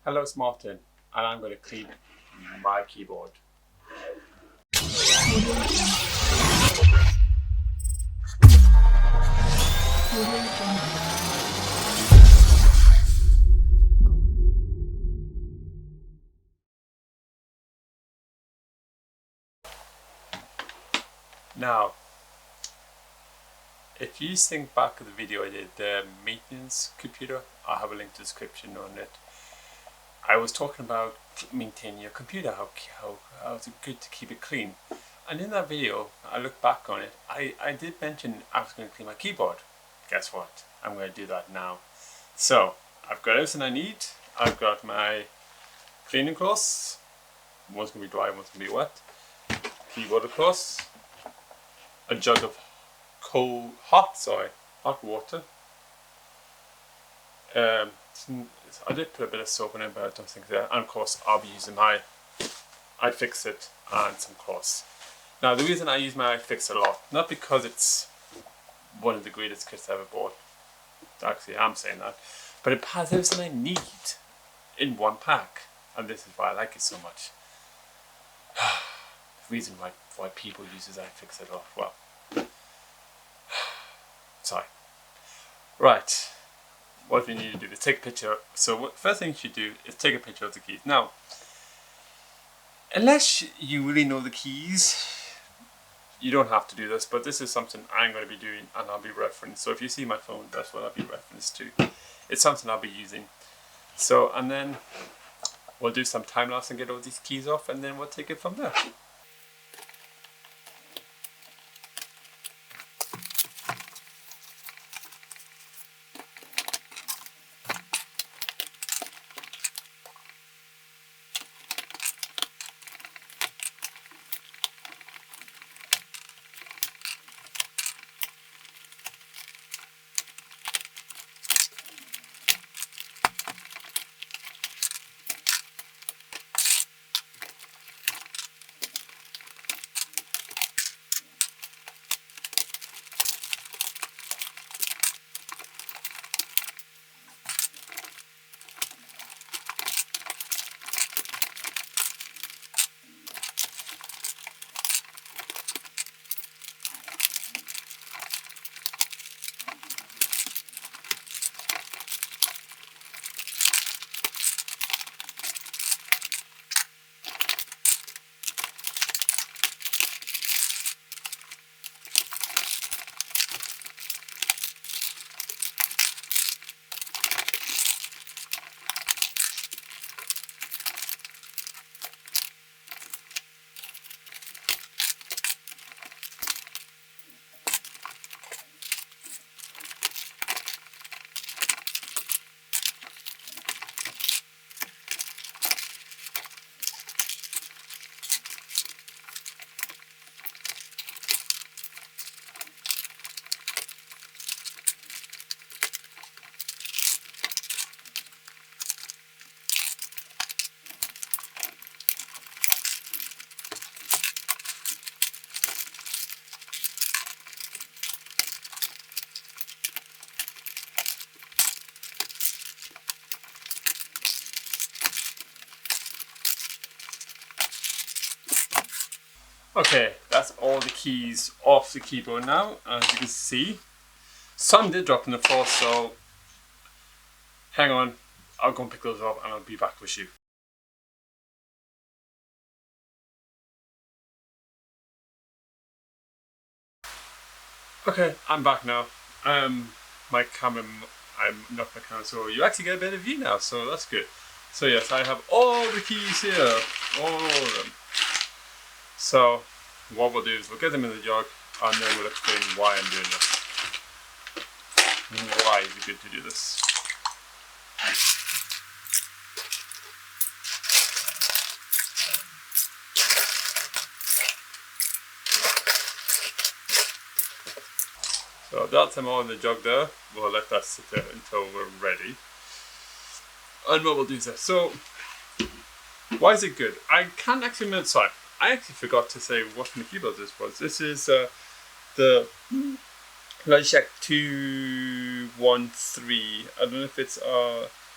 Hello, it's Martin, and I'm going to clean my keyboard. Now, if you think back to the video I did, the maintenance computer, I have a link to the description on it. I was talking about maintaining your computer, how it's good to keep it clean. And in that video, I look back on it, I did mention I was going to clean my keyboard. Guess what? I'm going to do that now. So, I've got everything I need. I've got my cleaning cloths. One's going to be dry, one's going to be wet. Keyboard cloths. A jug of hot water. I did put a bit of soap in it, but I don't think that. And of course, I'll be using my iFixit and some cloths. Now, the reason I use my iFixit a lot, not because it's one of the greatest kits I ever bought. Actually, I'm saying that, but it has everything I need in one pack, and this is why I like it so much. The reason why people use iFixit a lot. Well, sorry. Right. What we need to do is take a picture. So first thing you should do is take a picture of the keys. Now, unless you really know the keys, you don't have to do this, but this is something I'm going to be doing and I'll be referenced. So if you see my phone, that's what I'll be referenced to. It's something I'll be using. So, and then we'll do some time lapse and get all these keys off, and then we'll take it from there. Okay, that's all the keys off the keyboard now. As you can see, some did drop on the floor, so hang on, I'll go and pick those up and I'll be back with you. Okay, I'm back now. My camera, I'm not my camera, so you actually get a better view now, so that's good. So yes, I have all the keys here, all of them. So what we'll do is we'll get them in the jug and then we'll explain why I'm doing this. Why is it good to do this? So that's them all in the jug there. We'll let that sit there until we're ready. And what we'll do is this. So, why is it good? I can't actually remember. Sorry, I actually forgot to say what kind of keyboard this was. This is the Logitech 213. I don't know if it's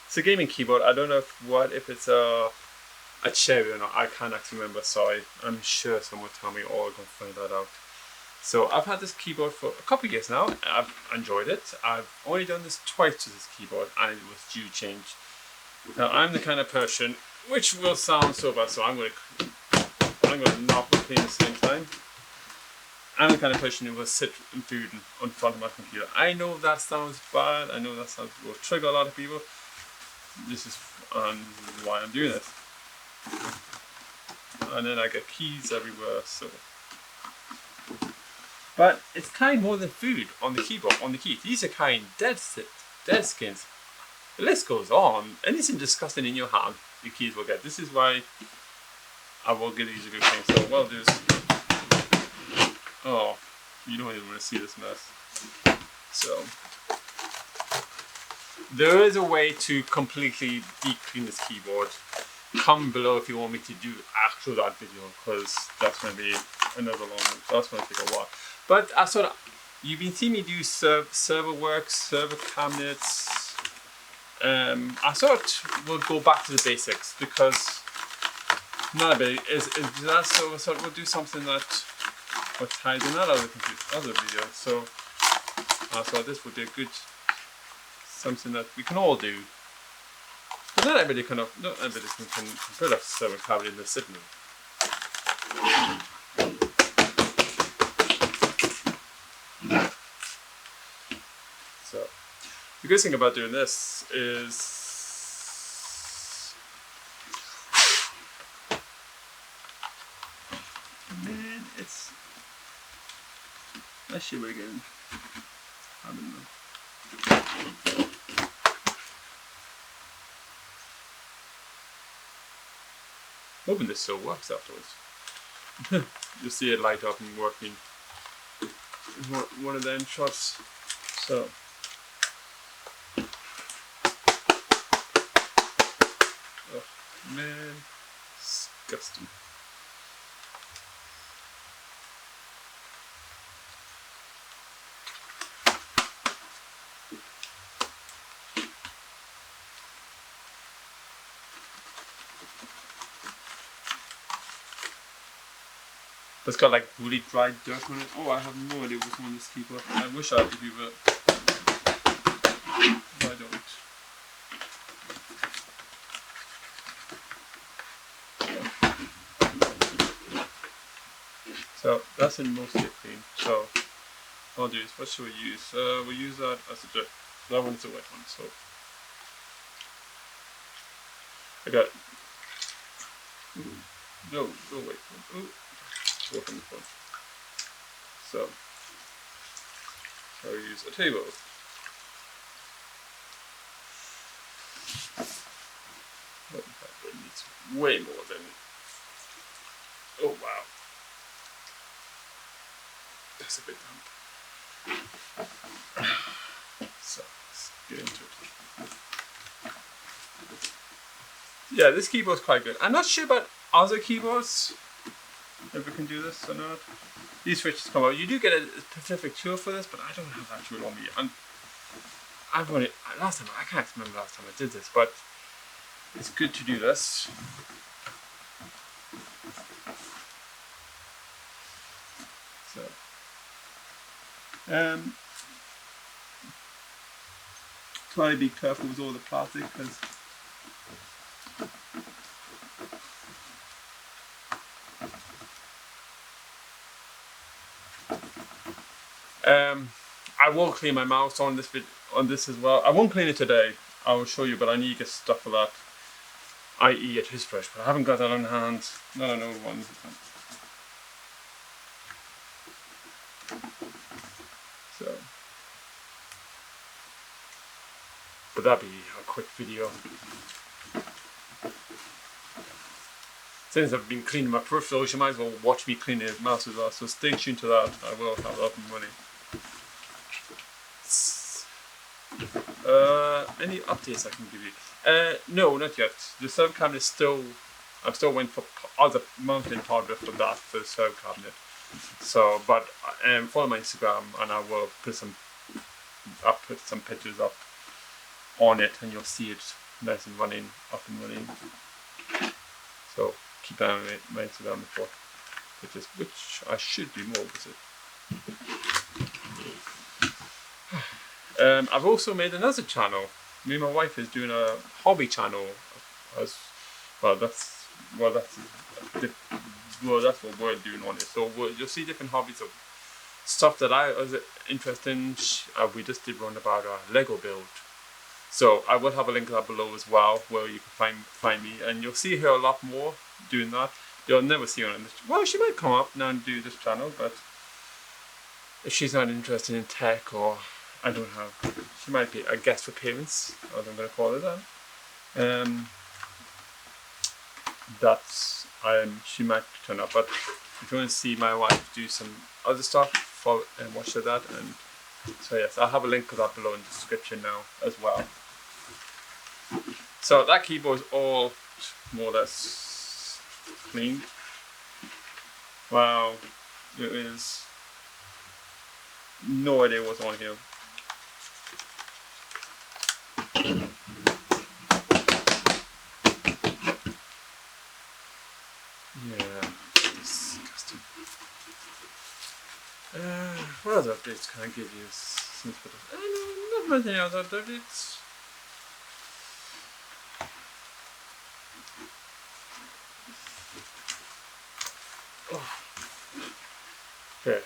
It's a gaming keyboard. I don't know if it's a cherry or not. I can't actually remember. Sorry. I'm sure someone will tell me, or I can find that out. So I've had this keyboard for a couple of years now. I've enjoyed it. I've only done this twice to this keyboard, and it was due change. Now I'm the kind of person, which will sound so bad, so I'm going to knock and clean at the same time. I'm the kind of person who will sit in food in front of my computer. I know that sounds bad. I know that will trigger a lot of people. This is why I'm doing this. And then I get keys everywhere. So, but it's kind more than food on the keyboard, on the keys. These are kind dead skins. The list goes on. Anything disgusting in your hand, the keys will get. This is why I will give these a good thing. So what I'll do is, oh, you don't even want to see this mess. So there is a way to completely deep clean this keyboard. Comment below if you want me to do actual that video, because that's going to be another long one. That's going to take a while. But I sort of, you've been seeing me do server work, server cabinets. I thought we'll go back to the basics, because not a bit is that, so I thought we'll do something that ties in that other video. So I thought this would be a good something that we can all do. But not everybody can put a server cabinet in the sitting room. So the good thing about doing this is let's see what again. I don't know. Hoping this still works afterwards. You'll see it light up and working. One of them shots. So oh man, disgusting. It's got like really dry dirt on it. Oh, I have no idea what's on this keyboard. I wish I could do it, but I don't. So that's in mostly clean. So what I'll do is, what should we use? We'll use that as a dirt. That one's a wet one. So I got. No, wait. Ooh. Working the phone. So I'll use a table. Oh, that needs way more than. Oh wow, that's a bit dumb. So let's get into it. Yeah, this keyboard's quite good. I'm not sure about other keyboards, if we can do this or not. These switches come out. You do get a specific tool for this, but I don't have that tool on me. And I've only last time, I can't remember last time I did this, but it's good to do this. So try to be careful with all the plastic, because I will clean my mouse on this as well. I won't clean it today. I will show you, but I need to get stuff for that, i.e. a toothbrush, but I haven't got that on hand. Not an old one. So, but that'd be a quick video. Since I've been cleaning my peripherals, you might as well watch me clean the mouse as well. So stay tuned to that. I will have that up and running. Any updates I can give you? No, not yet. The server cabinet is still. I'm still waiting for other mounting hardware for that, for the server cabinet. So, but follow my Instagram, and I will put some. I'll put some pictures up on it, and you'll see it nice and running, up and running. So keep that in mind so down before, which I should do more with it. I've also made another channel. Me and my wife is doing a hobby channel. As well, that's what we're doing on it. So you'll see different hobbies of stuff that I was interested in. We just did one about a Lego build. So I will have a link down below as well, where you can find me, and you'll see her a lot more doing that. You'll never see her on this. Well, she might come up now and do this channel, but if she's not interested in tech, or I don't have, she might be a guest appearance, as I'm going to call it that. She might turn up. But if you want to see my wife do some other stuff, watch that. And so yes, I'll have a link to that below in the description now as well. So that keyboard is all more or less cleaned. Wow, there is no idea what's on here. Yeah, disgusting. What other updates can I give you since not many other updates. Oh. Okay.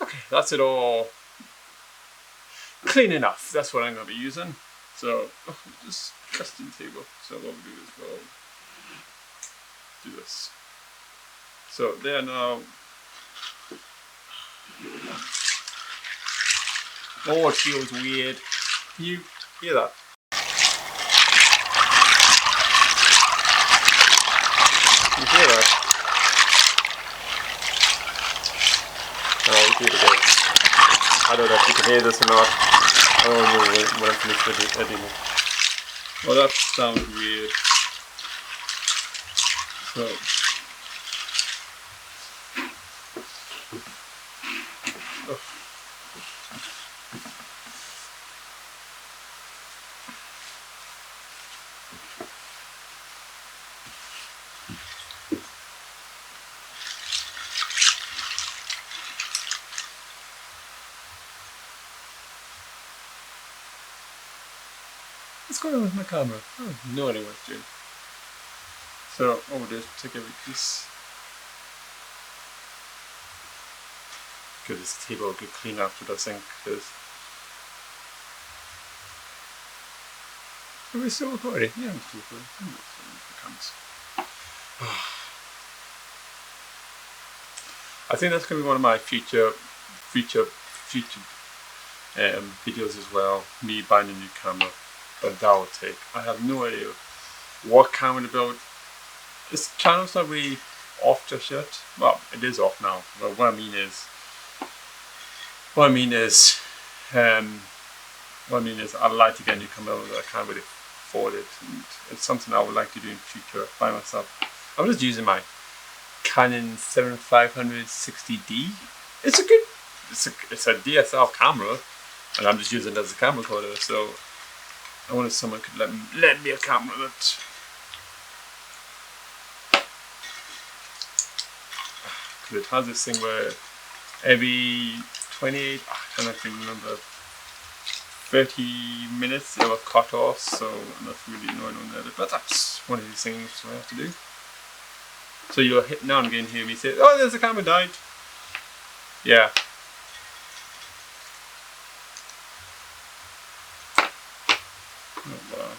Okay, that's it all clean enough. That's what I'm going to be using. So, disgusting table. So what we'll do is we'll do this. So they are now. Oh, it feels weird. Can you hear that? Can you hear that? Oh, we'll do it again. I don't know if you can hear this or not. I don't know when I finish editing it. Well, that sounds weird. So. What's going on with my camera? I have no idea what it's doing. So, what we'll do is take every piece. Good, this table will get clean after the sink, because... Are we still recording? Yeah, I'm still recording. I think that's going to be one of my future videos as well. Me buying a new camera. But that will take. I have no idea what camera to build. This channel's not really off just yet. Well, it is off now. But what I mean is, I'd like to get a new camera, but I can't really afford it. And it's something I would like to do in the future by myself. I'm just using my Canon 7560D. It's a good. It's a DSLR camera, and I'm just using it as a camera recorder. So. I wonder if someone could lend me a camera that... Because it has this thing where every 28, I don't remember, 30 minutes it will cut off, so I'm not really annoyed on that. But that's one of these things I have to do. So you'll hit now and again hear me say, oh, there's a camera died. Yeah. Oh, wow.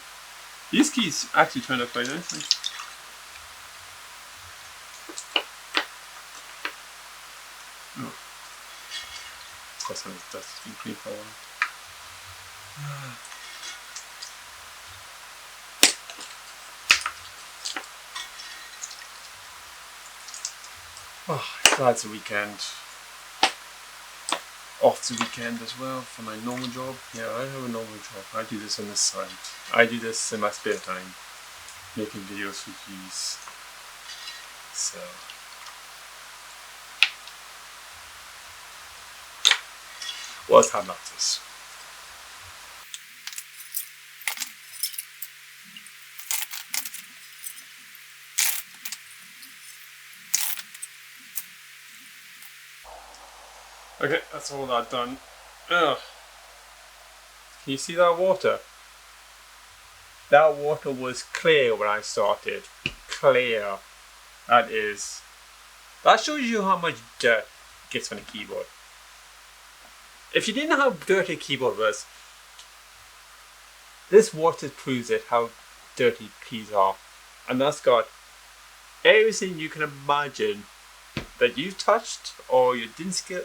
These keys actually turned out quite nicely. Oh. Of course, that's been clean for a while. Oh, glad it's a weekend. Off the weekend as well for my normal job. Yeah, I have a normal job. I do this on the side. I do this in my spare time, making videos for views. So, well, time lapses. Okay, that's all that done. Ugh. Can you see that water? That water was clear when I started. Clear. That shows you how much dirt gets on a keyboard. If you didn't know how dirty a keyboard was, this water proves it, how dirty keys are. And that's got everything you can imagine that you've touched, or your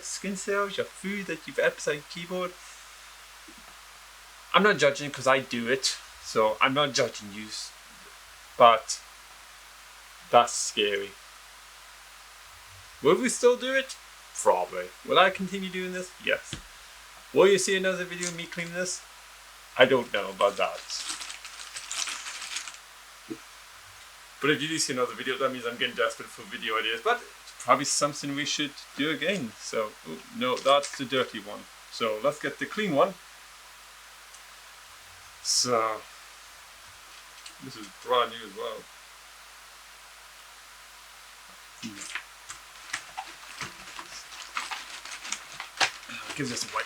skin cells, your food that you've ate beside your keyboard. I'm not judging because I do it, so I'm not judging you, but that's scary. Will we still do it? Probably. Will I continue doing this? Yes. Will you see another video of me cleaning this? I don't know about that. But if you do see another video, that means I'm getting desperate for video ideas. But it's probably something we should do again. So, no, that's the dirty one. So let's get the clean one. So, this is brand new as well. I'll give this a wipe.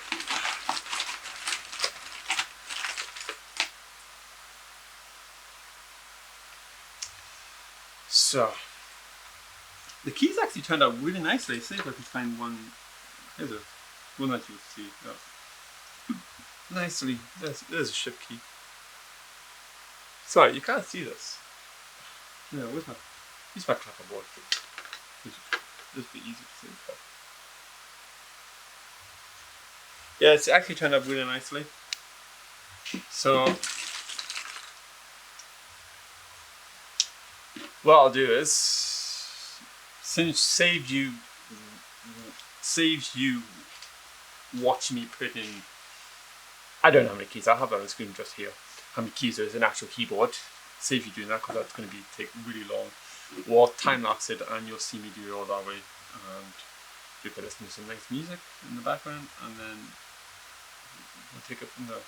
So, the keys actually turned out really nicely. See if I can find one. Here's one that you'll see. Oh. Nicely. There's a shift key. Sorry, you can't see this. No, use my clapperboard. This will be easy to see. Yeah, it's actually turned out really nicely. So, what I'll do is, saves you watching me put in. I don't know how many keys. I'll have that on the screen just here. How many keys there's an actual keyboard. Save you doing that because that's going to take really long. Or time lapse it and you'll see me do it all that way. And you can listen to some nice music in the background, and then we'll take it from there.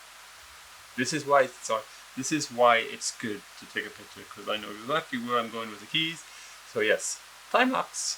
This is why it's good to take a picture, because I know exactly where I'm going with the keys. So yes, time lapse.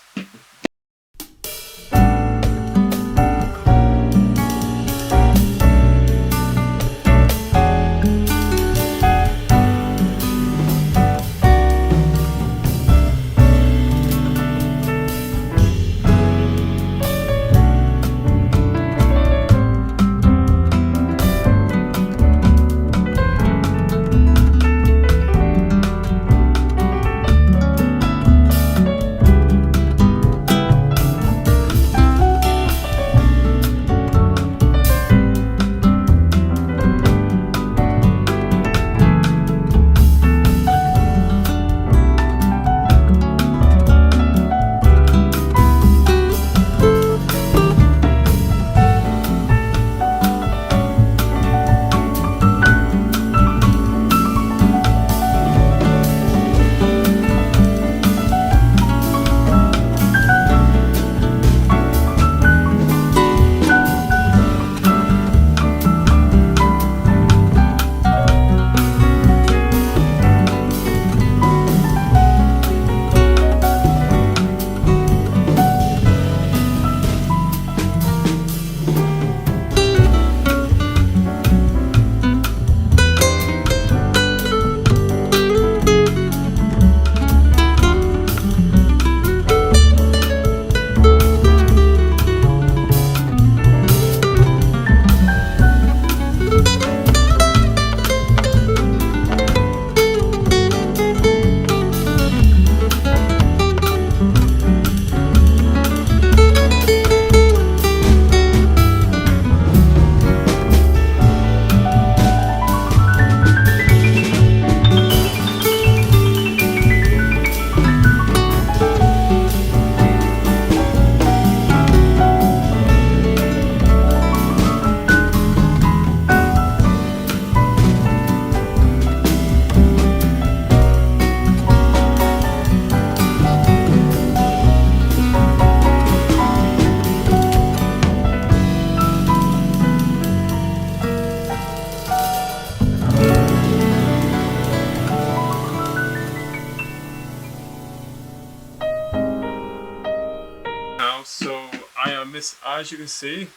guys, as you can see,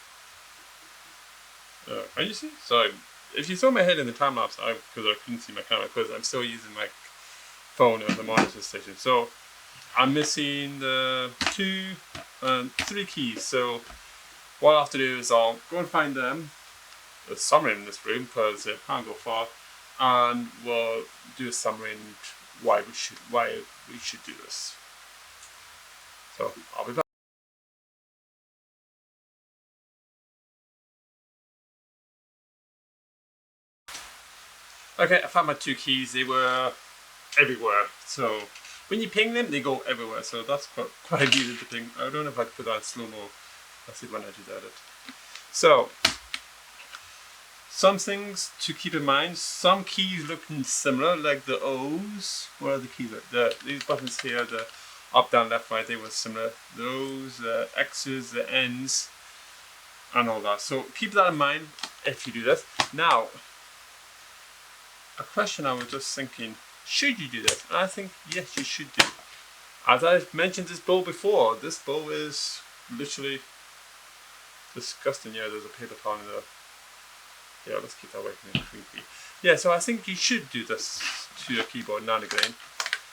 can you see? Sorry, if you saw my head in the time lapse, because I couldn't see my camera, because I'm still using my phone as a monitor station. So I'm missing the 2 and 3 keys. So what I have to do is I'll go and find them. There's somewhere in this room because I can't go far, and we'll do a summary and why we should do this. So I'll be back. Okay, I found my 2 keys. They were everywhere. So when you ping them, they go everywhere. So that's quite easy to ping. I don't know if I can put that in slow-mo. Let's see when I do that. So some things to keep in mind. Some keys look similar, like the O's. What are the keys? These buttons here, the up, down, left, right, they were similar. Those, the X's, the N's, and all that. So keep that in mind if you do this. Now, a question I was just thinking, should you do this? And I think yes, you should do. As I've mentioned this bowl before, this bowl is literally disgusting. Yeah, there's a paper towel in there. Yeah, let's keep that away from me. Yeah, so I think you should do this to your keyboard now and again,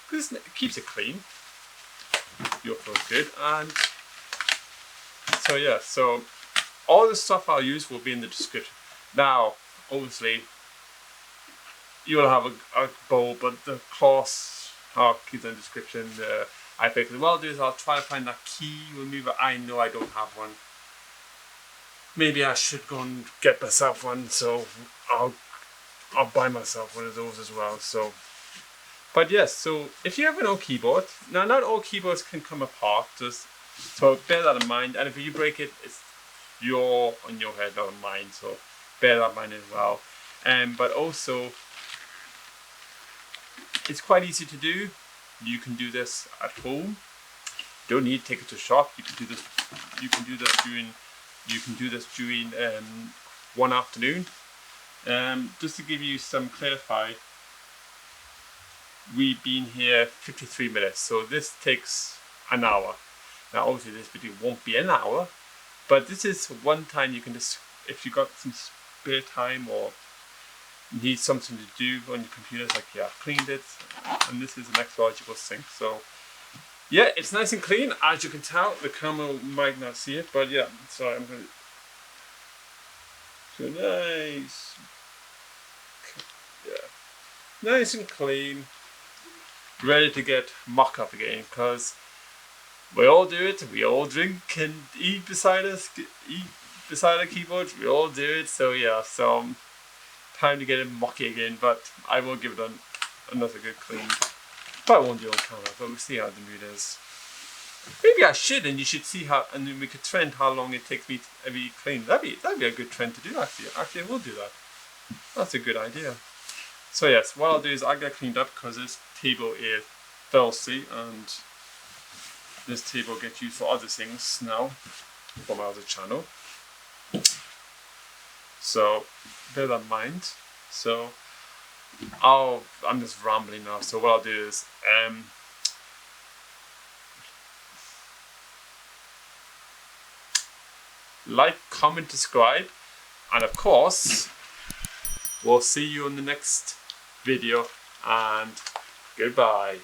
because it keeps it clean. You'll feel good. And so yeah, so all the stuff I'll use will be in the description. Now, obviously, you'll have a bowl, but the costs I'll keep in the description. I think what I'll do is I'll try to find that key remover. I know I don't have one. Maybe I should go and get myself one, so I'll buy myself one of those as well. So, but yes, so if you have an old keyboard, now not all keyboards can come apart, so bear that in mind. And if you break it, it's on your head, not on mine. So bear that in mind as well. But also, it's quite easy to do. You can do this at home. Don't need to take it to shop. You can do this. You can do this during one afternoon. Just to give you some clarify, we've been here 53 minutes, so this takes an hour. Now obviously this video won't be an hour, but this is one time you can just, if you got some spare time or need something to do on your computer, it's like, yeah, I've cleaned it, and this is an ecological sink. So yeah, it's nice and clean, as you can tell. The camera might not see it, but yeah, so I'm going to nice, yeah, nice and clean, ready to get mock up again, because we all do it. We all drink and eat beside us, eat beside our keyboards. We all do it. So yeah, so time to get it mocky again, but I will give it another good clean. But I won't do it on camera, but we'll see how the mood is. Maybe I should, and you should see how, and then we could trend how long it takes me to be clean. That'd be a good trend to do, actually. Actually, I will do that. That's a good idea. So yes, what I'll do is I'll get cleaned up, because this table is filthy, and this table gets used for other things now, for my other channel. So bear that in mind. So I'm just rambling now. So what I'll do is like, comment, subscribe, and of course we'll see you in the next video, and goodbye.